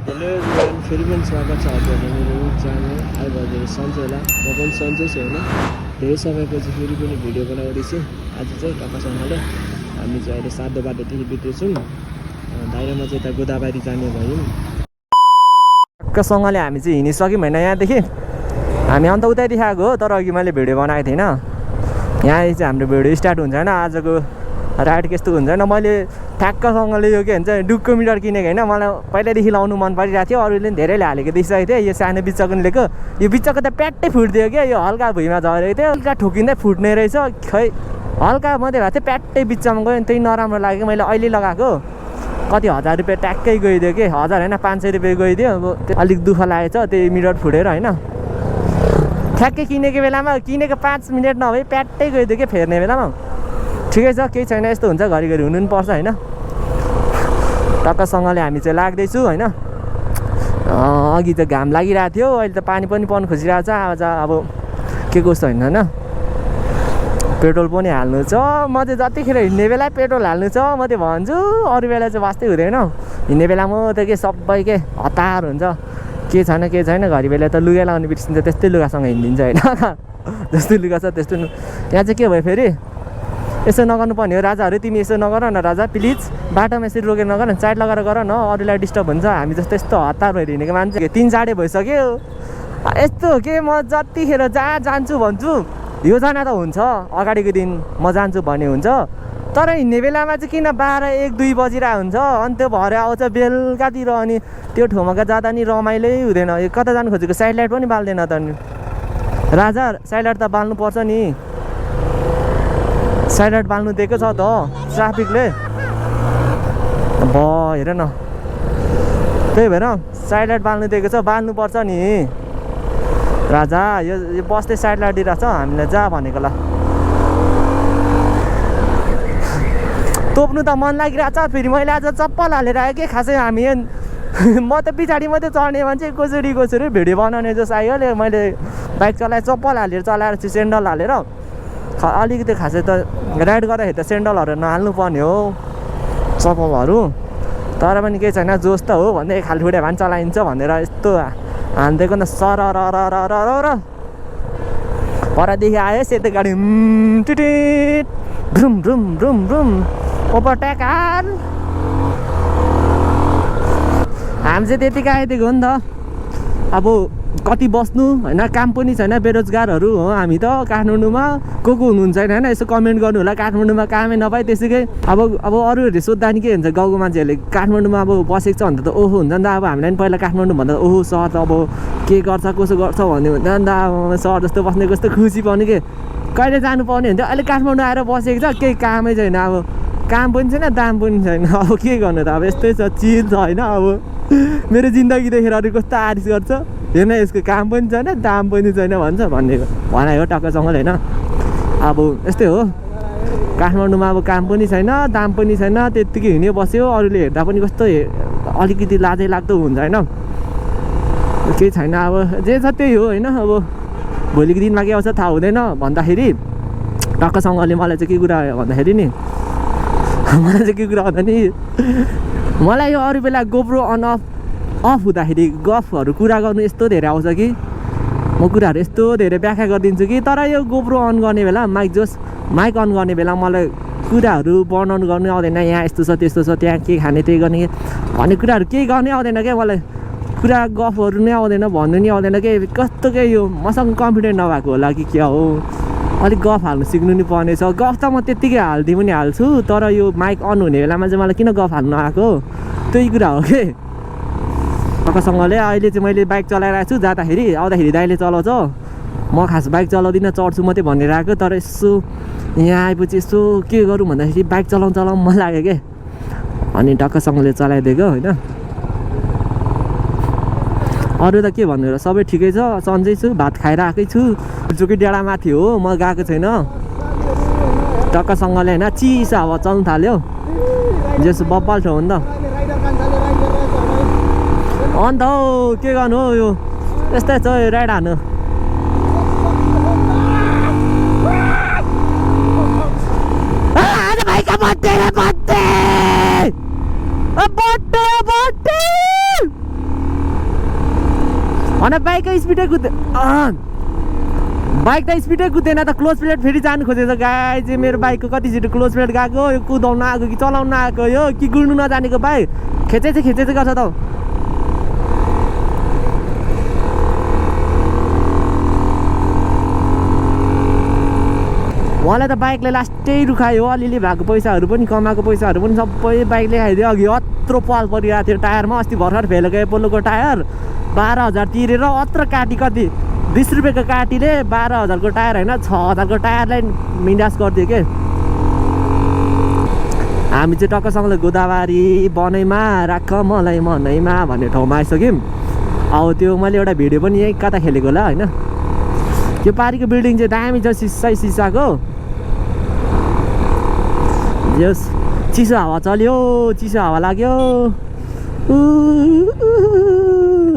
Hello everyone, फेरि पनि स्वागत छ हजुरहरूलाई मेरो च्यानल आज हजुर सन्चै होला। म पनि सन्चै छु होइन। धेरै समयपछि फेरि पनि भिडियो बनाउँदैछु। आज चाहिँ काकासँगले हामी चाहिँ अहिले सातो बाटोदेखि बित्दैछौँ। दाइरामा चाहिँ यता गोदाबारी जाने भयौँ। काकासँगले हामी चाहिँ हिँडिसक्यौँ होइन। यहाँदेखि हामी अन्त उतैदेखि आएको हो, तर अघि मैले भिडियो बनाएको थिइनँ। यहाँ चाहिँ हाम्रो भिडियो स्टार्ट हुन्छ होइन। आजको राइड कस्तो हुन्छ होइन। मैले ठ्याक्कसँगले यो के भन्छ डुक्को मिटर किनेको होइन। मलाई पहिल्यैदेखि लाउनु मन परिरहेको थियो। अरूले पनि धेरैले हालेको देखिसकेको थिएँ। यो सानो बिच्चाको लिएको, यो बिच्चाको त प्याट्टै फुट्दियो क्या। यो हल्का भुइँमा झरेको थियो, हल्का ठोकिँदै फुट्ने रहेछ। खै हल्का मात्रै भएको थियो, प्याट्टै बिच्चामा गयो। त्यही नराम्रो लाग्यो। मैले अहिले लगाएको कति 1000 रुपियाँ ट्याक्कै गइदियो कि 1000 होइन 500 रुपियाँ गइदियो। अब अलिक दुःख लागेछ त्यही मिटर फुटेर होइन। ठ्याक्कै किनेको बेलामा किनेको 5 मिनट नभए प्याट्टै गइदियो कि फेर्ने बेलामा। ठिकै छ, केही छैन, यस्तो हुन्छ, घरिघरि हुनु पनि पर्छ होइन। टक्कसँगले हामी चाहिँ लाग्दैछु होइन। अघि त घाम लागिरहेको थियो, अहिले त पानी पनि पर्नु खोजिरहेको छ। आज अब के कस्तो होइन होइन। पेट्रोल पनि हाल्नु छ। म चाहिँ जतिखेर हिँड्ने बेला पेट्रोल हाल्नु छ म चाहिँ भन्छु। अरू बेला चाहिँ वास्तै हुँदैन। हिँड्ने बेलामा त के सबै के हतार हुन्छ। के छैन घरि बेला त लुगा लगाउनु बिर्सिन्छ। त्यस्तै लुगासँग हिँडिदिन्छ होइन। जस्तो लुगा छ त्यस्तो। यहाँ चाहिँ के भयो फेरि, यसो नगर्नु पर्ने हो राजाहरू। तिमी यसो नगर न राजा, प्लिज। बाटोमा यसरी रोकेर नगर न, साइड लगाएर गर न, अरूलाई डिस्टर्ब हुन्छ। हामी जस्तो यस्तो हतार भएर हिँडेको मान्छे 3 साढे भइसक्यो। यस्तो के म जतिखेर जहाँ जान्छु भन्छु योजना त हुन्छ, अगाडिको दिन म जान्छु भन्ने हुन्छ। तर हिँड्ने बेलामा चाहिँ किन 12-1-2 बजिरहेको हुन्छ। अनि त्यो भरे आउँछ बेलुकातिर। अनि त्यो ठाउँमा जाँदा नि रमाइलै हुँदैन। यो कता जानु खोजेको साइड लाइट पनि बाल्दैन त नि राजा। साइड लाइट त बाल्नुपर्छ नि। साइड लाइट बाल्नु दिएको छ त ट्राफिकले। हेर न, त्यही भएर साइड लाइट बाल्नु दिएको छ, बाल्नुपर्छ नि राजा। यो बस्दै साइड लाइट दिइरहेको छ हामीलाई जा भनेको। ल तोप्नु त मन लागिरहेको छ। फेरि मैले आज चप्पल हालेर आएँ कि खासै हामी म त पछाडि मात्रै चढ्ने मान्छे। कसरी भिडियो बनाउने जस्तो आयो। मैले बाइक चलाएँ, चप्पल हालेर चलाएर चाहिँ सेन्डल हालेर। अलिकति खासै त राइड गर्दाखेरि त सेन्डलहरू नहाल्नु पर्ने हो, चप्पलहरू। तर पनि केही छैन, जोस त हो भन्दै खालफुडे भए पनि चलाइन्छ भनेर यस्तो हानिदिएको न सर र परदेखि आयो सेतो गाडी टिटिट भ्रुम भ्रुम भ्रुम भ्रुम ओभरटेकर। हामी चाहिँ त्यतिकै आइदिएको हो नि त। अब कति बस्नु होइन, काम पनि छैन, बेरोजगारहरू हो हामी त काठमाडौँमा। को हुनुहुन्छ होइन यसो कमेन्ट गर्नु होला। काठमाडौँमा कामै नपाए त्यसैकै अब अरूहरूले सोद्धा नि के हुन्छ, गाउँको मान्छेहरूले काठमाडौँमा अब बसेको छ भने त ओहो हुन्छ नि त। अब हामीलाई पनि पहिला काठमाडौँ भन्दा ओहो सहर त अब के गर्छ कसो गर्छ भन्ने हुन्छ नि त। अब सहर जस्तो बस्ने कस्तो खुसी पाउने के कहिले जानु पाउने हुन्छ। अहिले काठमाडौँ आएर बसेको छ, केही कामै छैन। अब काम पनि छैन, दाम पनि छैन। अब के गर्नु त, अब यस्तै छ, चिल छ होइन। अब मेरो जिन्दगी देखेर अरू कस्तो आरिस गर्छ हेर्न, यसको काम पनि छैन दाम पनि छैन भन्छ भनेको भनाइ हो टक्कसँगले होइन। अब यस्तै हो काठमाडौँमा। अब काम पनि छैन, दाम पनि छैन, त्यत्तिकै हिँड्यो बस्यो। अरूले हेर्दा पनि कस्तो अलिकति लाजै लाग्दो हुन्छ होइन। केही छैन, अब जे छ त्यही हो होइन। अब भोलिको दिनमा के आउँछ थाहा हुँदैन। भन्दाखेरि टक्कसँगले मलाई चाहिँ के कुरा भन्दाखेरि नि, मलाई चाहिँ के कुरा भन्दा नि, मलाई यो अरू बेला गोप्रो अन अफ हुँदाखेरि गफहरू कुरा गर्नु यस्तो धेरै आउँछ कि म कुराहरू यस्तो धेरै व्याख्या गरिदिन्छु कि। तर यो गोप्रो अन गर्ने बेला माइक अन गर्ने बेला मलाई कुराहरू वर्णन गर्नु आउँदैन। यहाँ यस्तो छ त्यस्तो छ, त्यहाँ के खाने त्यही गर्ने भन्ने कुराहरू केही गर्नै आउँदैन क्या मलाई। कुरा गफहरू नै आउँदैन, भन्नु नि आउँदैन कि। कस्तो के यो मसँग कन्फिडेन्ट नभएको होला कि क्या हो। अलिक गफ हाल्नु सिक्नु नि पर्ने छ। गफ त म त्यत्तिकै हाल्दिउँ पनि हाल्छु, तर यो माइक अन हुने बेलामा चाहिँ मलाई किन गफ हाल्नु आएको त्यही कुरा हो कि। टक्कसँगले अहिले चाहिँ मैले बाइक चलाइरहेको छु। जाँदाखेरि आउँदाखेरि दाइले चलाउँछ, म खास बाइक चलाउँदिनँ, चढ्छु मात्रै भनेर आएको। तर यसो यहाँ आएपछि यसो के गरौँ भन्दाखेरि बाइक चलाउँ मन लाग्यो क्या। अनि टक्कसँगले चलाइदिएको होइन। अरू त के भन्नु र, सबै ठिकै छ, सन्चै छु, भात खाएर आएकै छु। जोकी डाँडा माथि हो, म गएको छैन। टक्कसँगले होइन चिसो हावा चल्नु थाल्यो। जस बब्बाल ठाउँ हो नि त। अन्त हौ के गर्नु हो, यो यस्तै छ राइड हान्नु। अनि बाइकको स्पिडै बाइक त स्पिडै कुदेन त क्लोज प्लेट फेरि जानु खोजेछ गाई चाहिँ मेरो बाइकको कति छिटो क्लोज प्लेट गएको यो कुदाउन आएको कि चलाउन आएको यो कि गुड्नु नजानेको बाइक खेचै गर्छ त उहाँलाई त बाइकले लास्टै रुखायो अलिअलि भएको पैसाहरू पनि कमाएको पैसाहरू पनि सबै बाइकले खाइदियो अघि अत्रो पाल परिरहेको थियो टायरमा अस्ति भर्खर फेल गयो पोलोको टायर 12,000 तिरेर अत्र काटी कति 20 रुपियाँको काटीले 12,000 को टायर होइन 6,000 को टायरलाई मिन्डास गरिदियो के हामी चाहिँ टक्कसँगले गोदावरी बनैमा राख मलाई मनैमा भन्ने ठाउँमा आइसक्यौँ अब त्यो मैले एउटा भिडियो पनि यहीँ कता खेलेको होला होइन त्यो पारिको बिल्डिङ चाहिँ दामी छ सिसाको जस चिसो हावा चल्यो चिसो हावा लाग्यो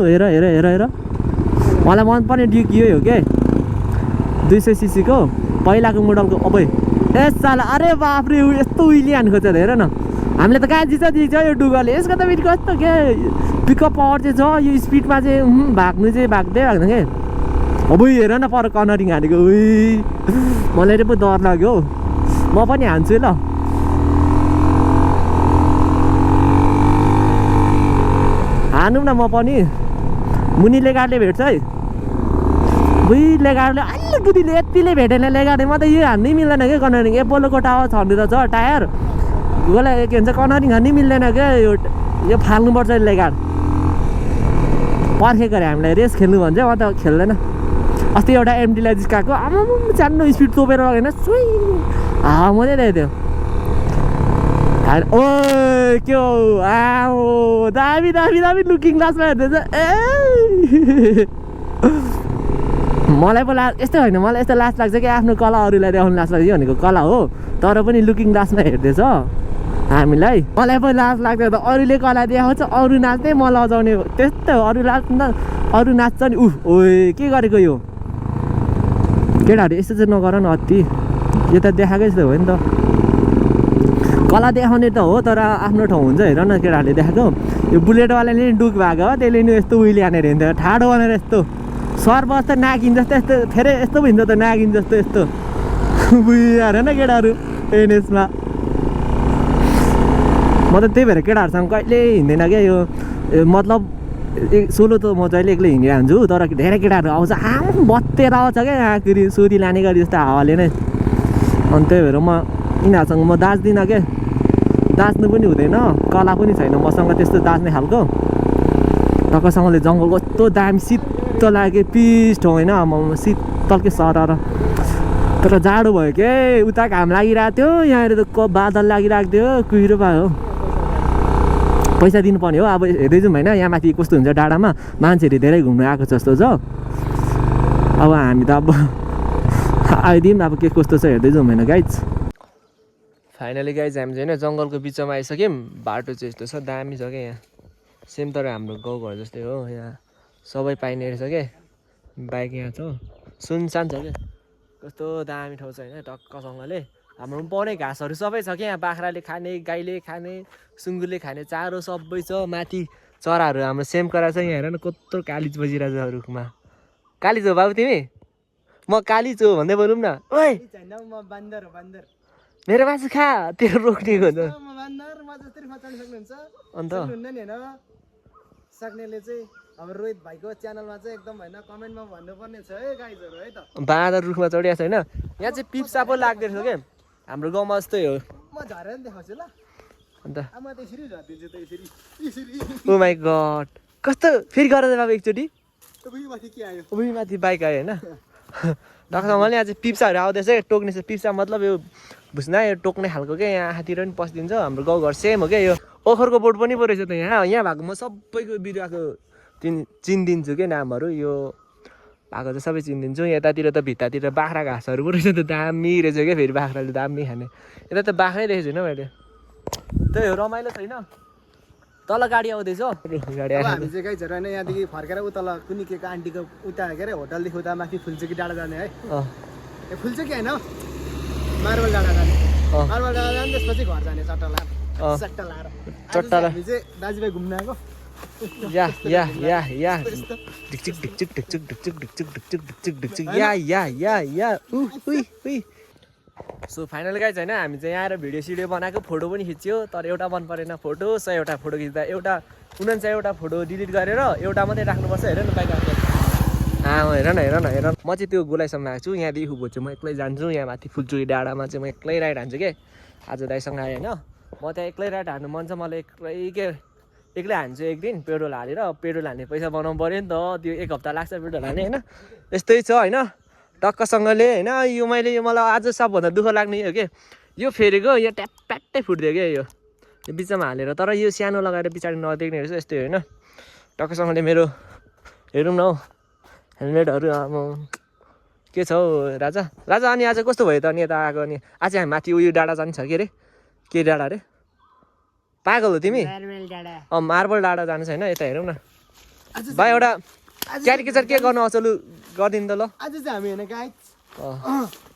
हेर मलाई मनपर्ने ड्युक यो हो के 200 cc को पहिलाको मोडलको अब ए साला अरे बाफ्रे यस्तो उइली हान्नु खोज्छ हेर न हामीले त कहाँ जित्छ यो डुगरले यसको त फेरि कस्तो के पिकअप पावर चाहिँ छ यो स्पिडमा चाहिँ भाग्नु के अब हेर न पर कर्नरिङ हानेको मलाई पो डर लाग्यो म पनि हान्छु ल हानौँ न म पनि मुनि लेगाडले भेट्छ है लेगाडले अलिकतिले यतिले भेटेन लेगाडले म त यो हान्नै मिल्दैन क्या कर्नरिङ एपोलोको टावर छर्ने त छ टायर उसलाई के भन्छ कर्नरिङ हान्नै मिल्दैन क्या यो फाल्नुपर्छ लेगाड पर्खेको अरे हामीलाई रेस खेल्नु भन्छ म त खेल्दैन अस्ति एउटा एमडीलाई जिस्काएको आमा सानो स्पिड तोपेर लगेन सुई मजा ल्याइदियो ओ के हो दामी लुकिङ ग्लासमा हेर्दैछ मलाई पो यस्तै होइन मलाई यस्तो लाज लाग्छ कि आफ्नो कला अरूलाई देखाउनु लाज लाग्छ भनेको कला हो तर पनि लुकिङ ग्लासमा हेर्दैछ हामीलाई मलाई पो लाज लाग्छ त अरूले कला देखाउँछ अरू नाच्दै म लजाउने त्यस्तै हो अरू नाच्छ नि के गरेको यो केटाहरू यस्तो चाहिँ नगर न अति यो त देखाएकै जस्तो हो नि त कला देखाउने त हो तर आफ्नो ठाउँ हुन्छ हेर न केटाहरूले देखाएको यो बुलेटवालाले नि डुक भएको हो त्यसले नि यस्तो उहिले हानेर हिँड्थ्यो ठाडो बनाएर यस्तो सर्प जस्तो नागिन जस्तो यस्तो फेरि यस्तो भन्छ त नागिन जस्तो यस्तो हेर न केटाहरू एनएसमा म त त्यही भएर केटाहरूसँग कहिले हिँड्दैन क्या यो मतलब सोलो त म जहिले एक्लै हिँडिरहन्छु तर धेरै केटाहरू आउँछ बत्तेर आउँछ क्या आखिरी सोरी लाने गरी जस्तो हावाले नै अनि त्यही भएर म यिनीहरूसँग म दाच्दिनँ क्या दाच्नु पनि हुँदैन कला पनि छैन मसँग त्यस्तो दाच्ने खालको टक्कसँगले जङ्गलको कस्तो दामी शीतल लाग्यो पिस ठाउँ होइन म शीतलकै सरर तर जाडो भयो के उता घाम लागिरहेको थियो यहाँनिर त बादल लागिरहेको थियो कुहिरो भयो पैसा दिनुपर्ने हो अब हेर्दै जाउँ होइन यहाँ माथि कस्तो हुन्छ डाँडामा मान्छेहरू धेरै घुम्नु आएको जस्तो छ अब हामी त अब आइदिउँ अब के कस्तो छ हेर्दै जाउँ होइन गाइज फाइनली गाइज हामी चाहिँ होइन जङ्गलको बिचमा आइसक्यौँ बाटो चाहिँ यस्तो छ दामी छ क्या यहाँ सेम तर हाम्रो गाउँघर जस्तै हो यहाँ सबै पाइने रहेछ क्या बाइक यहाँ छ सुनसान छ क्या कस्तो दामी ठाउँ छ होइन टक्कसँगले हाम्रो पाउने घाँसहरू सबै छ क्या यहाँ बाख्राले खाने गाईले खाने सुँगुरले खाने चारो सबै छ माथि चराहरू हाम्रो सेम कराएको छ यहाँ हेर न कत्रो कालिज बजिरहेको छ रुखमा कालिज हो बाबु तिमी म कालिज हो भन्दै बोलौँ न ओए मेरो मासु खा तेरो रोक्नेको हुन्छ अन्त सक्नेले चाहिँ अब रोहित भाइको च्यानलमा चाहिँ एकदम होइन कमेन्टमा भन्नुपर्ने छ है गाइजहरू है त बाँदर रुखमा चढिएको छ होइन यहाँ चाहिँ पिप्सा पो लाग्दो रहेछ क्या हाम्रो गाउँमा जस्तै हो म झरेर देखाउँछु ल अन्त म त यसरी झरिदिन्छु त यसरी ओ माई गड कस्तो फेरि गर बाबु एकचोटि माथि के आयो माथि बाइक आयो होइन टक्कसँगले यहाँ चाहिँ पिप्साहरू आउँदैछ टोक्ने छ पिप्सा मतलब यो बुझ्न यो टोक्ने खालको क्या यहाँ आँखातिर पनि पसिदिन्छ हाम्रो गाउँघर सेम हो क्या यो ओखरको बोट पनि पो रहेछ त यहाँ भएको म सबैको बिरुवाको चिनिदिन्छु क्या नामहरू यो भएको चाहिँ सबै चिनिदिन्छु यतातिर त भित्तातिर बाख्रा घाँसहरू पो रहेछ त दामी रहेछ क्या फेरि बाख्राले दामी खाने यता त बाख्रै देखेको छैन मैले त्यही हो रमाइलो छैन तल गाडी आउँदैछ गाडी हामी चाहिँ गाइजहरू होइन यहाँदेखि फर्केर उतल कुनै के आन्टीको उता के अरे होटलदेखि उता माथि फुल्चुकी डाँडा जाने है ए फुल्चुकी होइन मार्बल डाँडा जाने मार्बल डाँडा जाने त्यसपछि घर जाने चट्टा लाएर हामी चाहिँ दाजुभाइ घुम्न आएको या ढिकचिक ढिकचिक ढिकचिक ढिकचिक ढिकचिक ढिकचिक ढिकचिक ढिकचिक या उही। सो फाइनल गाइज होइन हामी चाहिँ यहाँ आएर भिडियो सिडियो बनाएको फोटो पनि खिच्यो तर एउटा मन परेन फोटो 100वटा फोटो खिच्दा एउटा 49वटा फोटो डिलिट गरेर एउटा मात्रै राख्नुपर्छ हेर न बाइक हेर न म चाहिँ त्यो गोलाइसम्म आएको छु यहाँदेखि उँभो चाहिँ म एक्लै जान्छु यहाँ माथि फुलचुरी डाँडामा चाहिँ म एक्लै राइड हान्छु के आज दाइसँग आएँ होइन म त्यहाँ एक्लै राइड हान्नु मन छ मलाई एक्लै हान्छु एक दिन पेट्रोल हालेर पेट्रोल हाल्ने पैसा बनाउनु पऱ्यो नि त त्यो 1 हप्ता लाग्छ पेट्रोल हाल्ने होइन यस्तै छ होइन टक्कसँगले होइन यो मलाई आज सबभन्दा दुःख लाग्ने हो कि यो फेरेको यो ट्याप्पै फुट्दियो क्या यो बिचमा हालेर तर यो सानो लगाएर पछाडि नदेख्ने रहेछ यस्तै होइन टक्कसँगले मेरो हेरौँ न हौ हेलमेटहरू अब के छ हौ राजा अनि आज कस्तो भयो त अनि यता आएको अनि आज हामी माथि उयो डाँडा जान्छ के अरे के डाँडा अरे पागल हो तिमी मार्बल डाँडा जानु छैन यता हेरौँ न भाइ एउटा क्यारिकेचर के गर्नु आउँछ लु गरिदिनु त ल आज चाहिँ हामी होइन गाइज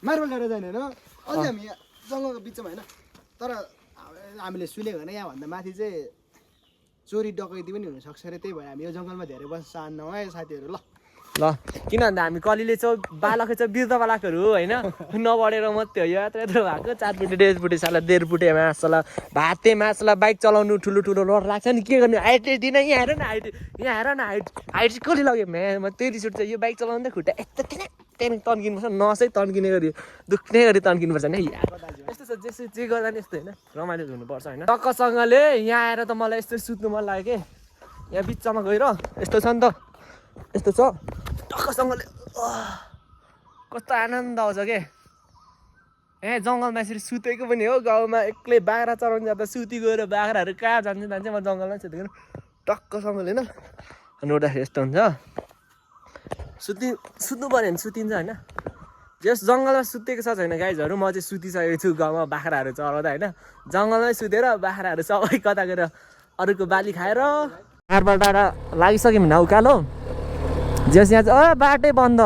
मार्बल डाँडा जाने होइन अझै हामी यहाँ जङ्गलको बिचमा होइन तर हामीले सुनेको होइन यहाँभन्दा माथि चाहिँ चोरी डकैती पनि हुनसक्छ अरे त्यही भएर हामी यो जङ्गलमा धेरै बस्न चाहन्नौँ है साथीहरू ल किन भन्दा हामी कलिले चाहिँ बालक चाहिँ वृद्ध बालकहरू होइन नबढेर मात्रै हो यत्रो भएको 4 फुटे 1.5 फुटे साला 1.5 फुटे मासला भाते मासला बाइक चलाउनु ठुलो लड लाग्छ नि के गर्ने हाइट दिन यहाँ हेर न हाइट चाहिँ कसले लग्यो म्या म त्यही रिस उठ्छ यो बाइक चलाउँदै खुट्टा यस्तो त्यहाँदेखि तन्किनुपर्छ नसै तन्किने गरी दुख्ने गरी तन्किनुपर्छ नि यस्तो छ जे गर्दा नि यस्तो होइन रमाइलो हुनुपर्छ होइन टक्कसँगले यहाँ आएर त मलाई यस्तो सुत्नु मन लाग्यो कि यहाँ बिचमा गएर यस्तो छ नि त यस्तो छ टक्कसँगले कस्तो आनन्द आउँछ के ए जङ्गलमा यसरी सुतेको पनि हो गाउँमा एक्लै बाख्रा चराउनु जाँदा सुती गएर बाख्राहरू कहाँ जान्छ म जङ्गलमै सुतेको टक्कसँगले होइन अनि उठ्दाखेरि यस्तो हुन्छ सुत्नु पऱ्यो भने सुतिन्छ होइन जस जङ्गलमा सुतेको छ छैन गाइजहरू म चाहिँ सुतिसकेको छु गाउँमा बाख्राहरू चराउँदा होइन जङ्गलमै सुतेर बाख्राहरू सबै कता गएर अरूको बाली खाएर मार्बल डाँडा लागिसक्यो भने उकालो जस यहाँ चाहिँ बाटै बन्द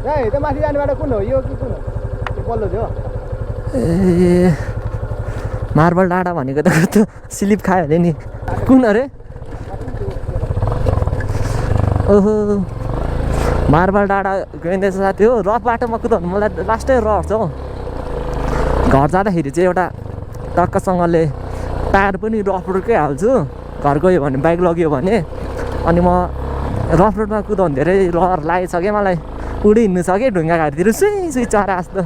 त्यो माथि जाने बाटो कुन हो यो कि कुन हो त्यो पल्लो थियो ए मार्बल डाँडा भनेको त स्लिप खायो अरे नि कुन अरे ओहो मार्बल डाँडा गइँदैछ साथी हो रफ बाटोमा कुदाउनु मलाई लास्टै रहर छ हौ घर जाँदाखेरि चाहिँ एउटा टक्कसँगले टायर पनि रफ रोडकै हाल्छु घर गयो भने बाइक लग्यो भने अनि म रफ रोडमा कुदाउनु धेरै रहर लागेको छ क्या मलाई उडी हिँड्नु छ कि ढुङ्गा घाटतिर सुई चरा जस्तो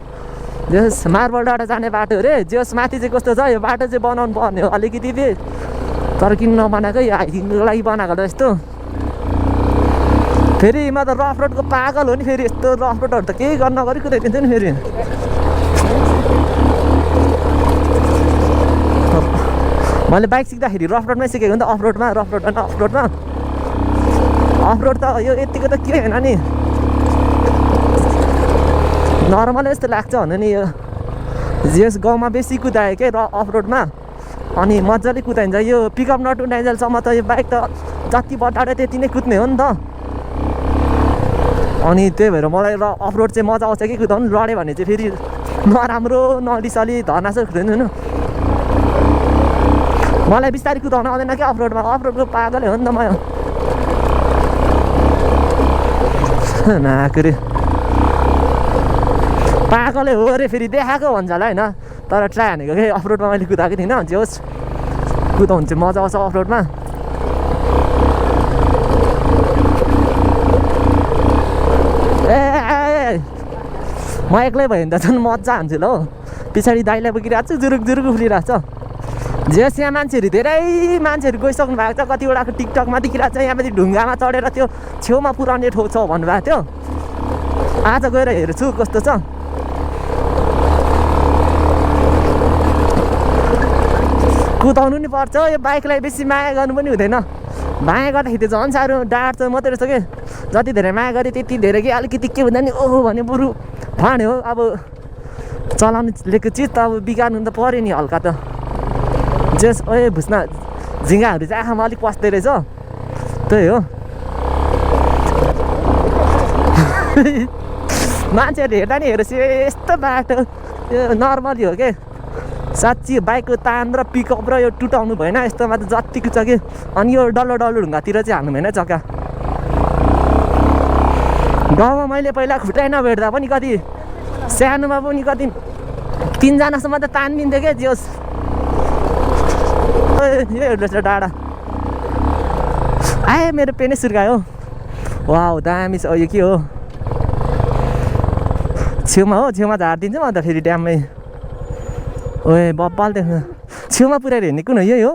जस मार्बल डाँडा जाने बाटो अरे जस माथि चाहिँ कस्तो छ यो बाटो चाहिँ बनाउनु पर्ने हो अलिकति थिएँ तर किन नबनाएको यो हाइकिङको लागि बनाएको त यस्तो फेरि म त रफ रोडको पागल हो नि फेरि यस्तो रफ रोडहरू त केही गर्न नगरी कुदाइदिन्थ्यो नि फेरि मैले बाइक सिक्दाखेरि रफ रोडमै सिकेको नि त अफ रोडमा अफ रोड त यो यतिको त के होइन नि नर्मलै यस्तो लाग्छ भने नि यो यस गाउँमा बेसी कुदायो के अफ रोडमा अनि मजाले कुदाइन्छ यो पिकअप नटुटाइन्जेलसम्म त यो बाइक त जति बटाडे त्यति नै कुद्ने हो नि त अनि त्यही भएर मलाई अफ रोड चाहिँ मजा आउँछ कि कुदाउनु लड्यो भने चाहिँ फेरि नराम्रो नलिसली धर्नासो खुद्दैन होइन मलाई बिस्तारै कुदाउन आउँदैन क्या अफ रोडको पागलै हो नि त म नाक रे पागलै हो अरे फेरि देखाएको भन्छ होला होइन तर ट्राई हानेको कि अफ रोडमा मैले कुदाएको थिइनँ जे होस् कुदाउनु चाहिँ मजा आउँछ अफ रोडमा ए म एक्लै भयो भने त झन् मजा हान्छु ल हौ पछाडि दाइलाई बोकिरहेको छु जुरुक उफ्लिरहेको छ जेस यहाँ धेरै मान्छेहरू गइसक्नु भएको छ कतिवटाको टिकटकमा देखिरहेको छ यहाँपछि ढुङ्गामा चढेर त्यो छेउमा पुऱ्याउने ठाउँ छ भन्नुभएको थियो आज गएर हेर्छु कस्तो छ कुदाउनु नि पर्छ यो बाइकलाई बेसी माया गर्नु पनि हुँदैन माया गर्दाखेरि झन् साह्रो डाँट्छ मात्रै रहेछ कि जति धेरै माया गरेँ त्यति धेरै कि अलिकति के हुँदा नि ओहो भने बरु ठाने हो अब चलाउनु लिएको चिज त अब बिगार्नु त पऱ्यो नि हल्का त जेस ओए भुस्ना झिँगाहरू चाहिँ आँखामा अलिक पस्दै रहेछ त्यही हो मान्छेहरूले हेर्दा नि हेरेपछि यस्तो बाटो यो नर्मली हो के साँच्ची बाइकको तान र पिकअप र यो टुटाउनु भएन यस्तोमा त जत्तिको छ कि अनि यो डल्लो ढुङ्गातिर चाहिँ हाल्नु भएन चक्का गाउँमा मैले पहिला खुट्टाइ नभेट्दा पनि कति सानोमा पनि कति 3 जनासम्म त तानिदिन्थ्यो क्या जोस् यो हेर्नुहोस् डाँडा आए मेरो पेनै सुर्कायो वाउ दामी छ यो के हो छेउमा झारिदिन्छ म त फेरि ड्याममै ओए बब्बाल देख्नु छेउमा पुऱ्याएर हिँड्ने कुन यही हो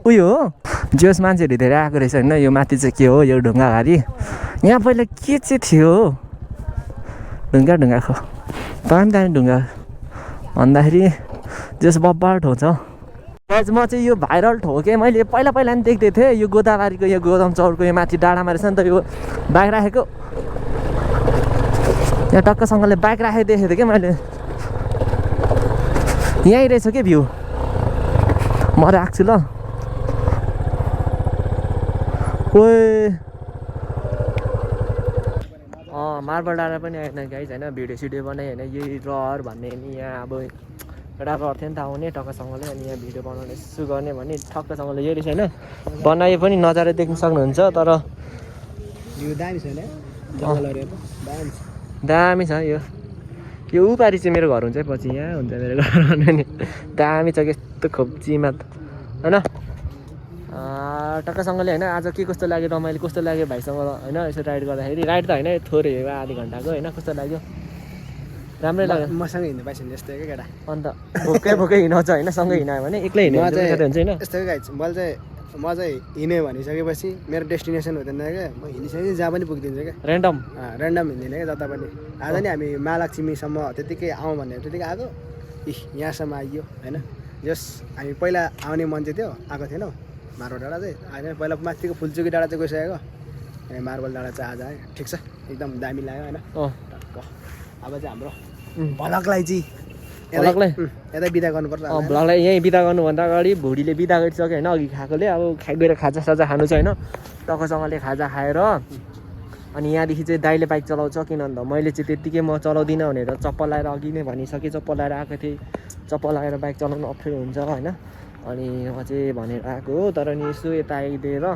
उयो हो जोस् मान्छेहरू धेरै आएको रहेछ होइन यो माथि चाहिँ के हो यो ढुङ्गाघारी यहाँ पहिला के चाहिँ थियो ढुङ्गाको दामी ढुङ्गा भन्दाखेरि जोस् बब्बाल ठाउँ छ म चाहिँ यो भाइरल ठाउँ के मैले पहिला नि देख्दै थिएँ यो गोदाबारीको यो गोदाम चौरको यो माथि डाँडामा रहेछ नि त यो बाइक राखेको यहाँ टक्कसँगले बाइक राखेको देखेको थिएँ क्या मैले यहीँ रहेछ के भ्यू म राख्छु ल ओए मार्बल डाँडा पनि आएन गाइज होइन भिडियो सिडियो बनाएँ होइन यही रहर भन्ने नि यहाँ अब एउटा रहर थियो नि त आउने टक्कसँगले अनि यहाँ भिडियो बनाउने यसो गर्ने भने ठक्कसँगले यही रहेछ होइन बनाए पनि नजारे देख्न सक्नुहुन्छ तर यो दामी छ दामी छ यो उपारि चाहिँ मेरो घर हुन्छ पछि यहाँ हुन्छ मेरो घर नि दामी छ यस्तो खोप्चीमा होइन टक्कसँगले होइन आज के कस्तो लाग्यो रमाइलो कस्तो लाग्यो भाइसँग होइन यसो राइड गर्दाखेरि राइड त होइन थोरै हो आधी घन्टाको होइन कस्तो लाग्यो राम्रै लाग्यो मसँग हिँड्नु पाइन्छ यस्तै क्या केटा अन्त भोकै हिँडाउँछ होइन सँगै हिँडायो भने एक्लै हिँड्यो हुन्छ होइन यस्तै गाइज म चाहिँ हिँडेँ भनिसकेपछि मेरो डेस्टिनेसन हुँदैन क्या म हिँडिसकेपछि जहाँ पनि पुगिदिन्छु क्या ऱ्यान्डम हिँड्दिनँ क्या जता पनि आज नि हामी महालक्ष्मीसम्म त्यतिकै आउँ भन्ने त्यतिकै आएको यहाँसम्म आइयो होइन जस हामी पहिला आउने मान्छे थियो आएको थिएनौँ मार्बल डाँडा चाहिँ होइन पहिला माथिको फुलचुकी डाँडा चाहिँ गइसकेको अनि मार्बल डाँडा चाहिँ आज आयो ठिक छ एकदम दामी लाग्यो होइन अब चाहिँ हाम्रो भलकलाई चाहिँ यतै बिदा गर्नुपर्छ भ्लगलाई यहीँ बिदा गर्नुभन्दा अगाडि भुडीले बिदा गरिसक्यो होइन अघि खाएकोले अब गएर खाजा खानु छ होइन टक्कसँगले खाजा खाएर अनि यहाँदेखि चाहिँ दाइले बाइक चलाउँछ किन भन्दा मैले चाहिँ त्यत्तिकै म चलाउँदिनँ भनेर चप्पल लगाएर अघि नै भनिसकेँ चप्पल लगाएर आएको थिएँ चप्पल लगाएर बाइक चलाउनु अप्ठ्यारो हुन्छ होइन अनि म चाहिँ भनेर आएको हो तर नि यसो यता आइदिएर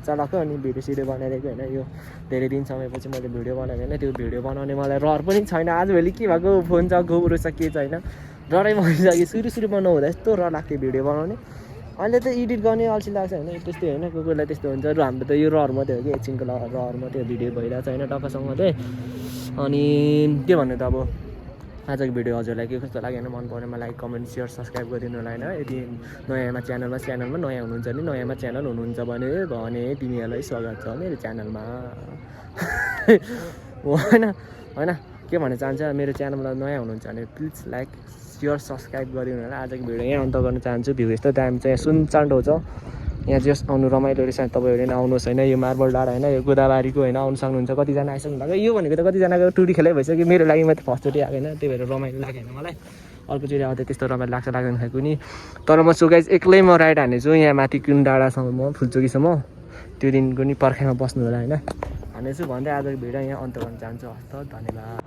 चलाएको अनि भिडियो सिडियो बनाइदिएको होइन यो धेरै दिन समयपछि मैले भिडियो बनाएको होइन त्यो भिडियो बनाउने मलाई रहर पनि छैन आजभोलि के भएको फोन छ गोबरो छ के छ होइन डरै भइसक्यो सुरुमा नहुँदा यस्तो रहर लाग्थ्यो भिडियो बनाउने अहिले त एडिट गर्ने अल्छी लाग्छ होइन त्यस्तै होइन कोहीलाई त्यस्तो हुन्छ र हाम्रो त यो रहर मात्रै हो कि एकछिनको रहर मात्रै भिडियो भइरहेको छ होइन टक्कसँग चाहिँ अनि के भन्नु त अब आजको भिडियो हजुरलाई के कस्तो लाग्यो होइन मन परेमा लाइक कमेन्ट सेयर सब्सक्राइब गरिदिनु होला होइन यदि नयाँमा च्यानलमा नयाँ हुनुहुन्छ भने नयाँमा च्यानल हुनुहुन्छ भने तिमीहरूलाई स्वागत छ मेरो च्यानलमा होइन के भन्न चाहन्छ मेरो च्यानलमा नयाँ हुनुहुन्छ भने प्लिज लाइक सेयर सब्सक्राइब गरिदिनु होला आजको भिडियो यहाँ अन्त गर्न चाहन्छु भ्यू यस्तो दामी छ यहाँ सुनचान्डो छ यहाँ जस आउनु रमाइलो रहेछ तपाईँहरू नै आउनुहोस् होइन यो मार्बल डाँडा होइन यो गोदाबारीको होइन आउनु सक्नुहुन्छ कतिजना आइसक्नु भएको यो भनेको त कतिजनाको टुरी खेलै भइसक्यो मेरो लागि मात्रै फर्स्टचोटि आएको होइन त्यही भएर रमाइलो लाग्यो होइन मलाई अर्कोचोटि आउँदा त्यस्तो रमाइलो लाग्दैन खाएको नि तर म सुगाइज एक्लै म राइड हान्नेछु यहाँ माथि कुन डाँडासम्म म फुलचोकीसम्म त्यो दिनको नि पर्खाइमा बस्नु होला होइन हानेछु भन्दै आजको भिडियो यहाँ अन्त गर्न चाहन्छु हस्त धन्यवाद।